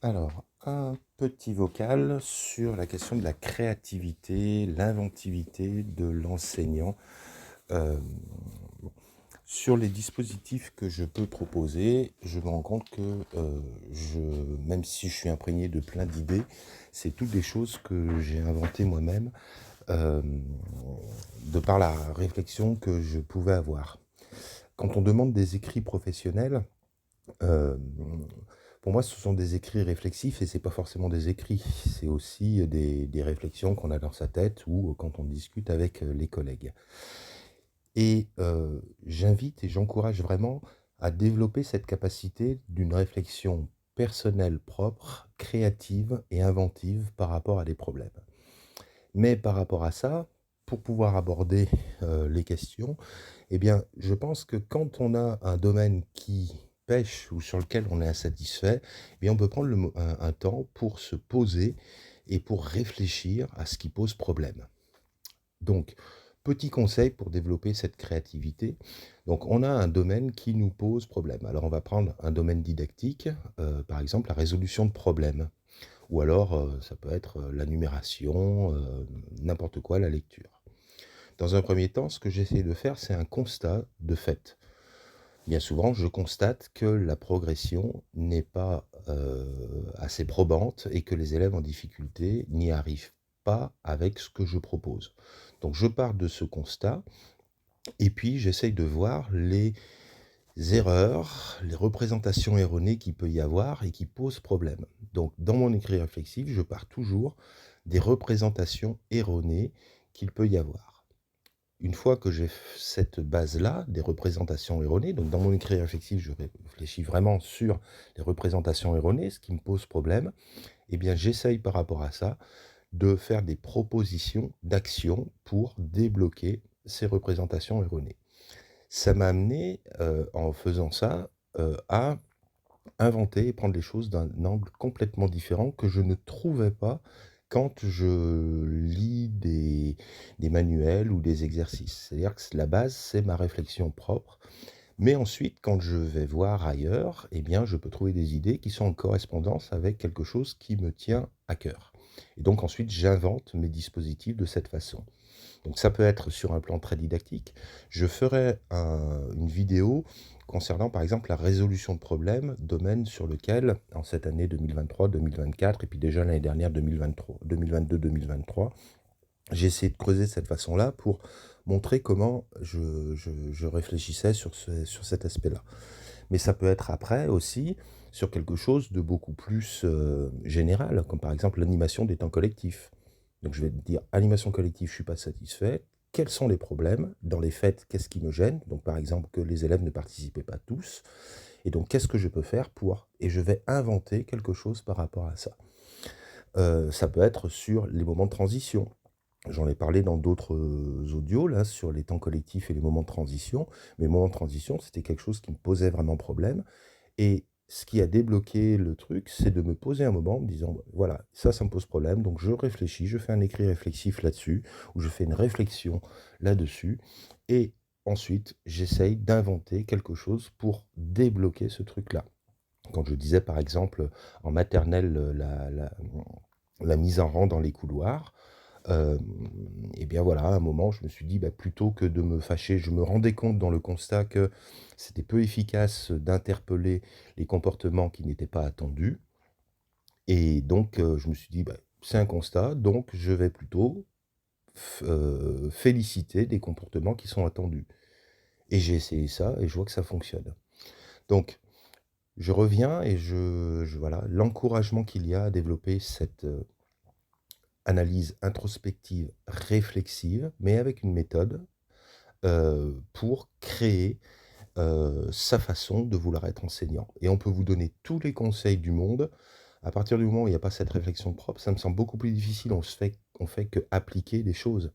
Alors, un petit vocal sur la question de la créativité, l'inventivité de l'enseignant. Hem, bon, sur les dispositifs que je peux proposer, je me rends compte que, je même si je suis imprégné de plein d'idées, c'est toutes des choses que j'ai inventées moi-même, hem, de par la réflexion que je pouvais avoir. Quand on demande des écrits professionnels, Hem, pour moi, ce sont des écrits réflexifs et c'est pas forcément des écrits. C'est aussi des réflexions qu'on a dans sa tête ou quand on discute avec, les collègues et j'invite et j'encourage vraiment à développer cette capacité d'une réflexion personnelle propre, créative et inventive par rapport à des problèmes. Mais par rapport à ça, pour pouvoir aborder, les questions, eh bien, je pense que quand on a un domaine qui pèche ou sur lequel on est insatisfait, eh bien, on peut prendre un temps pour se poser et pour réfléchir à ce qui pose problème. Donc, petit conseil pour développer cette créativité. Donc, on a un domaine qui nous pose problème. Alors, on va prendre un domaine didactique, par exemple, la résolution de problèmes. Ou alors, ça peut être la numération, n'importe quoi, la lecture. Dans un premier temps, ce que j'essaie de faire, c'est un constat de fait. Bien souvent, je constate que la progression n'est pas, assez probante et que les élèves en difficulté n'y arrivent pas avec ce que je propose. Donc je pars de ce constat et puis j'essaye de voir les erreurs, les représentations erronées qu'il peut y avoir et qui posent problème. Donc dans mon écrit réflexif, je pars toujours des représentations erronées qu'il peut y avoir. Une fois que j'ai cette base-là, des représentations erronées, donc dans mon écrit réflexif, je réfléchis vraiment sur les représentations erronées, ce qui me pose problème, eh bien j'essaye par rapport à ça de faire des propositions d'action pour débloquer ces représentations erronées. Ça m'a amené, en faisant ça, à inventer et prendre les choses d'un angle complètement différent que je ne trouvais pas quand je lis des manuels ou des exercices. C'est-à-dire que la base, c'est ma réflexion propre, mais ensuite, quand je vais voir ailleurs, eh bien, je peux trouver des idées qui sont en correspondance avec quelque chose qui me tient à cœur. Et donc ensuite, j'invente mes dispositifs de cette façon. Donc ça peut être sur un plan très didactique. Je ferai une vidéo concernant par exemple la résolution de problèmes, domaine sur lequel, en cette année 2023-2024, et puis déjà l'année dernière 2022-2023, j'ai essayé de creuser de cette façon-là pour montrer comment je réfléchissais sur cet aspect-là. Mais ça peut être après aussi sur quelque chose de beaucoup plus général, comme par exemple l'animation des temps collectifs. Donc je vais te dire, animation collective, je suis pas satisfait. Quels sont les problèmes? Dans les faits, qu'est-ce qui me gêne? Donc par exemple que les élèves ne participaient pas tous. Et donc qu'est-ce que je peux faire pour... Et je vais inventer quelque chose par rapport à ça. Ça peut être sur les moments de transition. J'en ai parlé dans d'autres audios, là, sur les temps collectifs et les moments de transition. Mais les moments de transition, c'était quelque chose qui me posait vraiment problème. Et ce qui a débloqué le truc, c'est de me poser un moment en me disant: «Voilà, ça me pose problème», donc je réfléchis, je fais un écrit réflexif là-dessus, ou je fais une réflexion là-dessus et ensuite j'essaye d'inventer quelque chose pour débloquer ce truc-là. Quand je disais par exemple, en maternelle, la mise en rang dans les couloirs, et bien voilà, à un moment, je me suis dit: «Bah, plutôt que de me fâcher», je me rendais compte dans le constat que c'était peu efficace d'interpeller les comportements qui n'étaient pas attendus et donc je me suis dit: «Bah, c'est un constat, donc je vais plutôt féliciter des comportements qui sont attendus» et j'ai essayé ça et je vois que ça fonctionne. Donc je reviens et voilà, l'encouragement qu'il y a à développer cette, analyse introspective réflexive, mais avec une méthode, pour créer, sa façon de vouloir être enseignant et on peut vous donner tous les conseils du monde. À partir du moment où il y a pas cette réflexion propre, ça me semble beaucoup plus difficile. On fait qu'appliquer des choses.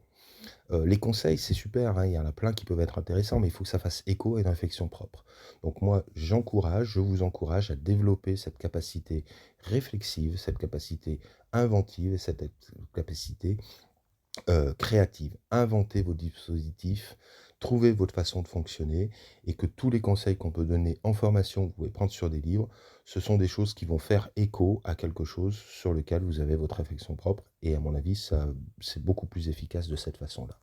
Les conseils, c'est super, hein, il y en a plein qui peuvent être intéressants, mais il faut que ça fasse écho à une réflexion propre. Donc moi, je vous encourage à développer cette capacité réflexive, cette capacité inventive et cette capacité créative. Inventez vos dispositifs trouvez votre façon de fonctionner et que tous les conseils qu'on peut donner en formation, vous pouvez prendre sur des livres, ce sont des choses qui vont faire écho à quelque chose sur lequel vous avez votre réflexion propre et à mon avis, ça, c'est beaucoup plus efficace de cette façon-là.